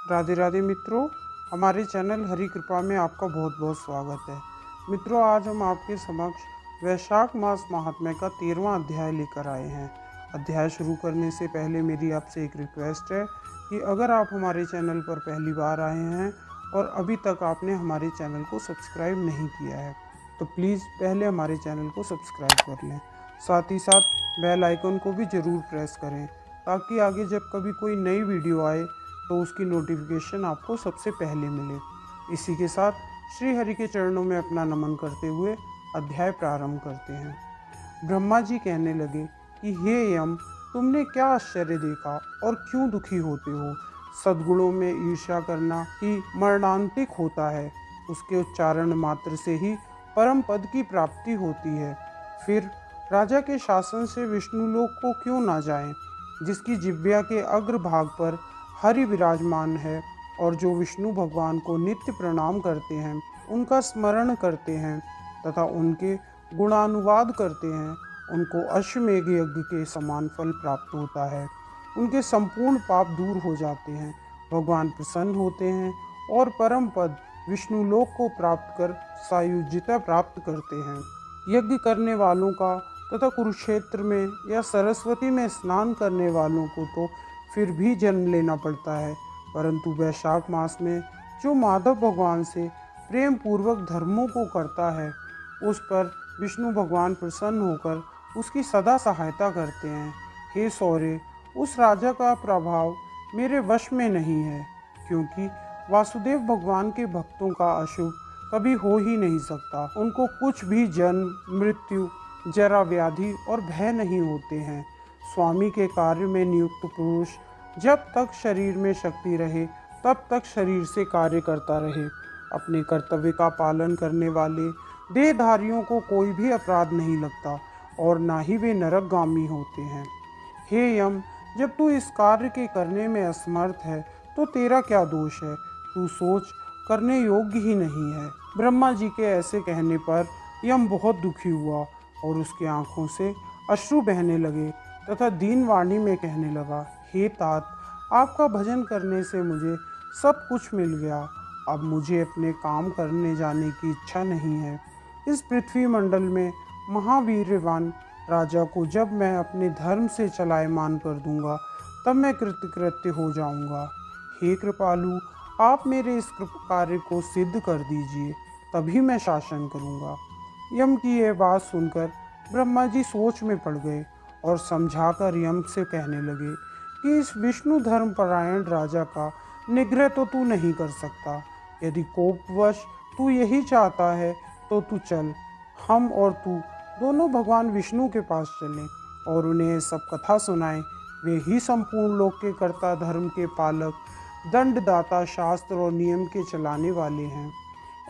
राधे राधे मित्रों, हमारे चैनल हरि कृपा में आपका बहुत बहुत स्वागत है। मित्रों, आज हम आपके समक्ष वैशाख मास महात्म्य का 13वां अध्याय लेकर आए हैं। अध्याय शुरू करने से पहले मेरी आपसे एक रिक्वेस्ट है कि अगर आप हमारे चैनल पर पहली बार आए हैं और अभी तक आपने हमारे चैनल को सब्सक्राइब नहीं किया है तो प्लीज़ पहले हमारे चैनल को सब्सक्राइब कर लें। साथ ही साथ बेल आइकन को भी ज़रूर प्रेस करें ताकि आगे जब कभी कोई नई वीडियो आए तो उसकी नोटिफिकेशन आपको सबसे पहले मिले। इसी के साथ श्री हरि के चरणों में अपना नमन करते हुए अध्याय प्रारंभ करते हैं। ब्रह्मा जी कहने लगे कि हे यम, तुमने क्या आश्चर्य देखा और क्यों दुखी होते हो। सद्गुणों में ईर्ष्या करना ही मरणांतिक होता है। उसके उच्चारण मात्र से ही परम पद की प्राप्ति होती है। फिर राजा के शासन से विष्णुलोक को क्यों ना जाएं, जिसकी जिह्वा के अग्रभाग पर हरि विराजमान है और जो विष्णु भगवान को नित्य प्रणाम करते हैं, उनका स्मरण करते हैं तथा उनके गुणानुवाद करते हैं, उनको अश्वमेघ यज्ञ के समान फल प्राप्त होता है। उनके संपूर्ण पाप दूर हो जाते हैं, भगवान प्रसन्न होते हैं और परम पद विष्णु लोक को प्राप्त कर सायुज्यता प्राप्त करते हैं। यज्ञ करने वालों का तथा कुरुक्षेत्र में या सरस्वती में स्नान करने वालों को तो फिर भी जन्म लेना पड़ता है, परंतु वैशाख मास में जो माधव भगवान से प्रेम पूर्वक धर्मों को करता है, उस पर विष्णु भगवान प्रसन्न होकर उसकी सदा सहायता करते हैं। हे सौर्य, उस राजा का प्रभाव मेरे वश में नहीं है, क्योंकि वासुदेव भगवान के भक्तों का अशुभ कभी हो ही नहीं सकता। उनको कुछ भी जन्म, मृत्यु, जरा, व्याधि और भय नहीं होते हैं। स्वामी के कार्य में नियुक्त पुरुष जब तक शरीर में शक्ति रहे तब तक शरीर से कार्य करता रहे। अपने कर्तव्य का पालन करने वाले देहधारियों को कोई भी अपराध नहीं लगता और ना ही वे नरकगामी होते हैं। हे यम, जब तू इस कार्य के करने में असमर्थ है तो तेरा क्या दोष है। तू सोच, करने योग्य ही नहीं है। ब्रह्मा जी के ऐसे कहने पर यम बहुत दुखी हुआ और उसकी आंखों से अश्रु बहने लगे तथा दीन वाणी में कहने लगा, हे तात, आपका भजन करने से मुझे सब कुछ मिल गया। अब मुझे अपने काम करने जाने की इच्छा नहीं है। इस पृथ्वी मंडल में महावीर्यवान राजा को जब मैं अपने धर्म से चलायमान कर दूंगा तब मैं कृतकृत्य हो जाऊंगा। हे कृपालु, आप मेरे इस कार्य को सिद्ध कर दीजिए, तभी मैं शासन करूंगा। यम की यह बात सुनकर ब्रह्मा जी सोच में पड़ गए और समझाकर यम से कहने लगे कि इस विष्णु धर्म परायण राजा का निग्रह तो तू नहीं कर सकता। यदि कोपवश तू यही चाहता है तो तू चल, हम और तू दोनों भगवान विष्णु के पास चलें और उन्हें सब कथा सुनाएं। वे ही संपूर्ण लोक के कर्ता, धर्म के पालक, दंडदाता, शास्त्र और नियम के चलाने वाले हैं।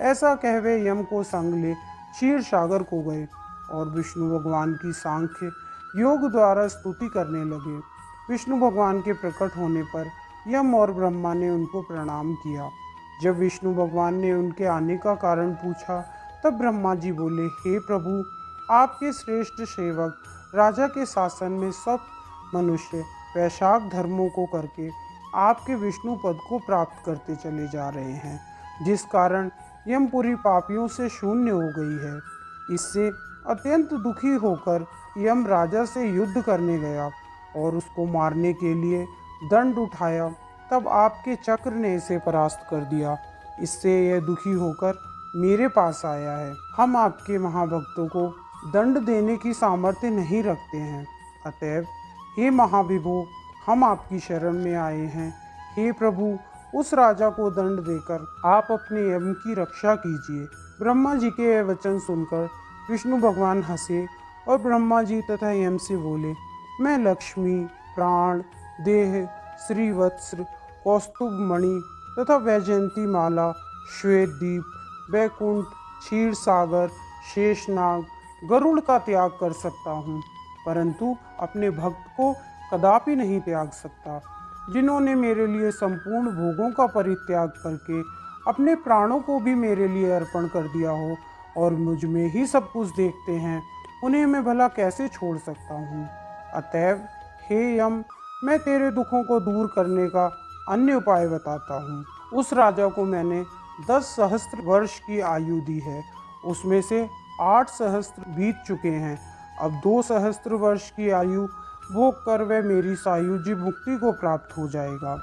ऐसा कह वे यम को संग ले क्षीर सागर को गए और विष्णु भगवान की सांख्य योग द्वारा स्तुति करने लगे। विष्णु भगवान के प्रकट होने पर यम और ब्रह्मा ने उनको प्रणाम किया। जब विष्णु भगवान ने उनके आने का कारण पूछा तब ब्रह्मा जी बोले, हे प्रभु, आपके श्रेष्ठ सेवक राजा के शासन में सब मनुष्य वैशाख धर्मों को करके आपके विष्णु पद को प्राप्त करते चले जा रहे हैं, जिस कारण यमपुरी पापियों से शून्य हो गई है। इससे अत्यंत दुखी होकर यम राजा से युद्ध करने गया और उसको मारने के लिए दंड उठाया, तब आपके चक्र ने इसे परास्त कर दिया। इससे यह दुखी होकर मेरे पास आया है। हम आपके महाभक्तों को दंड देने की सामर्थ्य नहीं रखते हैं, अतएव हे महाविभो, हम आपकी शरण में आए हैं। हे प्रभु, उस राजा को दंड देकर आप अपने यम की रक्षा कीजिए। ब्रह्मा जी के यह वचन सुनकर विष्णु भगवान हंसे और ब्रह्मा जी तथा यम से बोले, मैं लक्ष्मी, प्राण, देह, श्रीवत्स, कौस्तुभ मणि तथा वैजयंती माला, श्वेत दीप, वैकुंठ, क्षीर सागर, शेषनाग, गरुड़ का त्याग कर सकता हूँ, परंतु अपने भक्त को कदापि नहीं त्याग सकता। जिन्होंने मेरे लिए संपूर्ण भोगों का परित्याग करके अपने प्राणों को भी मेरे लिए अर्पण कर दिया हो और मुझ में ही सब कुछ देखते हैं, उन्हें मैं भला कैसे छोड़ सकता हूँ। अतएव हे यम, मैं तेरे दुखों को दूर करने का अन्य उपाय बताता हूँ। उस राजा को मैंने 10 सहस्त्र वर्ष की आयु दी है, उसमें से 8 सहस्त्र बीत चुके हैं। अब 2 सहस्त्र वर्ष की आयु भोग कर वह मेरी सायुज्य मुक्ति को प्राप्त हो जाएगा।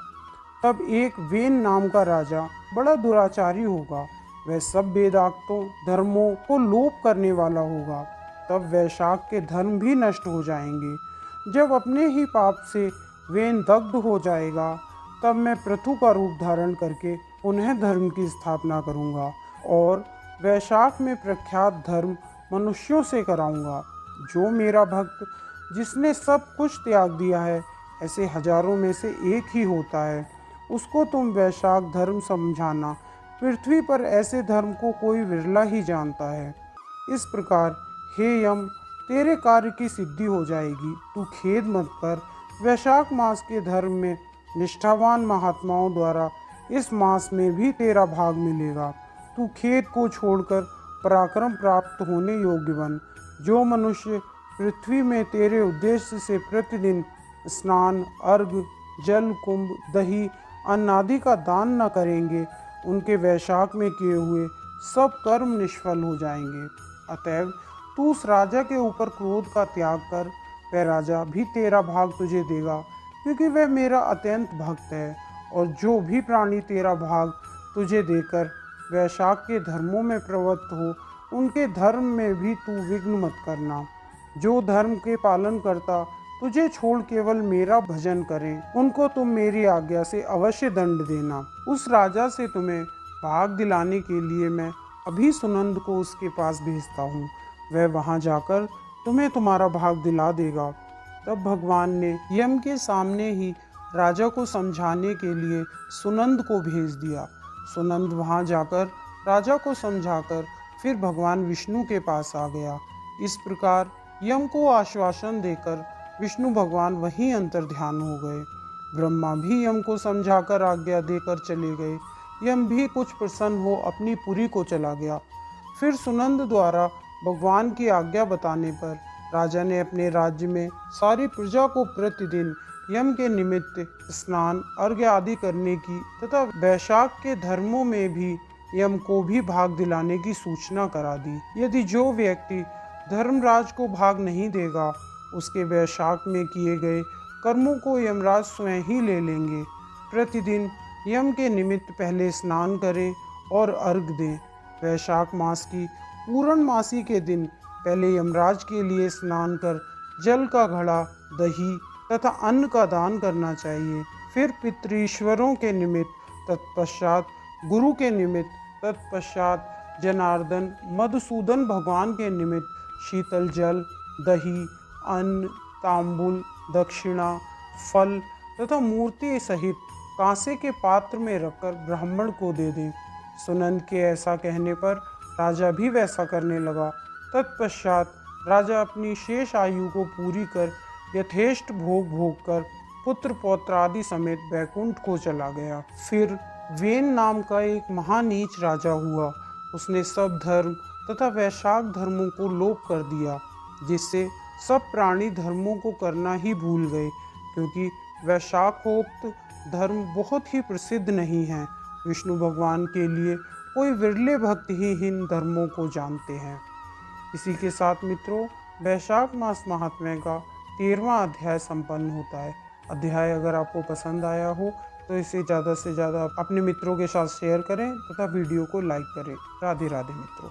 तब एक वेन नाम का राजा बड़ा दुराचारी होगा, वह सब वेदांतों धर्मों को लोप करने वाला होगा। तब वैशाख के धर्म भी नष्ट हो जाएंगे। जब अपने ही पाप से वेन दग्ध हो जाएगा, तब मैं पृथु का रूप धारण करके पुनः धर्म की स्थापना करूंगा और वैशाख में प्रख्यात धर्म मनुष्यों से कराऊंगा। जो मेरा भक्त जिसने सब कुछ त्याग दिया है, ऐसे हजारों में से एक ही होता है, उसको तुम वैशाख धर्म समझाना। पृथ्वी पर ऐसे धर्म को कोई विरला ही जानता है। इस प्रकार हे यम, तेरे कार्य की सिद्धि हो जाएगी। तू खेद मत कर। वैशाख मास के धर्म में निष्ठावान महात्माओं द्वारा इस मास में भी तेरा भाग मिलेगा। तू खेद को छोड़कर पराक्रम प्राप्त होने योग्य बन। जो मनुष्य पृथ्वी में तेरे उद्देश्य से प्रतिदिन स्नान, अर्घ, जल, कुंभ, दही, अन्न आदि का दान न करेंगे, उनके वैशाख में किए हुए सब कर्म निष्फल हो जाएंगे। अतएव तू उस राजा के ऊपर क्रोध का त्याग कर, वह राजा भी तेरा भाग तुझे देगा, क्योंकि वह मेरा अत्यंत भक्त है। और जो भी प्राणी तेरा भाग तुझे देकर वैशाख के धर्मों में प्रवृत्त हो, उनके धर्म में भी तू विघ्न मत करना। जो धर्म के पालन करता तुझे छोड़ केवल मेरा भजन करें, उनको तुम मेरी आज्ञा से अवश्य दंड देना। उस राजा से तुम्हें भाग दिलाने के लिए मैं अभी सुनंद को उसके पास भेजता हूँ। वह वहाँ जाकर तुम्हें तुम्हारा भाग दिला देगा। तब भगवान ने यम के सामने ही राजा को समझाने के लिए सुनंद को भेज दिया। सुनंद वहाँ जाकर राजा को समझाकर फिर भगवान विष्णु के पास आ गया। इस प्रकार यम को आश्वासन देकर विष्णु भगवान वहीं अंतर ध्यान हो गए। ब्रह्मा भी यम को समझाकर आज्ञा देकर चले गए। यम भी कुछ प्रसन्न हो अपनी पुरी को चला गया। फिर सुनंद द्वारा भगवान की आज्ञा बताने पर राजा ने अपने राज्य में सारी प्रजा को प्रतिदिन यम के निमित्त स्नान, अर्घ्य आदि करने की तथा वैशाख के धर्मों में भी यम को भी भाग दिलाने की सूचना करा दी। यदि जो व्यक्ति धर्मराज को भाग नहीं देगा, उसके वैशाख में किए गए कर्मों को यमराज स्वयं ही ले लेंगे। प्रतिदिन यम के निमित्त पहले स्नान करें और अर्घ दें। वैशाख मास की पूर्णमासी के दिन पहले यमराज के लिए स्नान कर जल का घड़ा, दही तथा अन्न का दान करना चाहिए। फिर पितृईश्वरों के निमित्त, तत्पश्चात गुरु के निमित्त, तत्पश्चात जनार्दन मधुसूदन भगवान के निमित्त शीतल जल, दही, अन्न, तांबुल, दक्षिणा, फल तथा मूर्ति सहित कांसे के पात्र में रखकर ब्राह्मण को दे दें। सुनंद के ऐसा कहने पर राजा भी वैसा करने लगा। तत्पश्चात राजा अपनी शेष आयु को पूरी कर यथेष्ट भोग भोग कर पुत्र पौत्र आदि समेत बैकुंठ को चला गया। फिर वेन नाम का एक महानीच राजा हुआ। उसने सब धर्म तथा वैशाख धर्मों को लोप कर दिया, जिससे सब प्राणी धर्मों को करना ही भूल गए, क्योंकि वैशाखोक्त धर्म बहुत ही प्रसिद्ध नहीं है। विष्णु भगवान के लिए कोई विरले भक्त ही इन धर्मों को जानते हैं। इसी के साथ मित्रों, वैशाख मास महात्म्य का 13वां अध्याय संपन्न होता है। अध्याय अगर आपको पसंद आया हो तो इसे ज़्यादा से ज़्यादा अपने मित्रों के साथ शेयर करें तथा वीडियो को लाइक करें। राधे राधे मित्रों।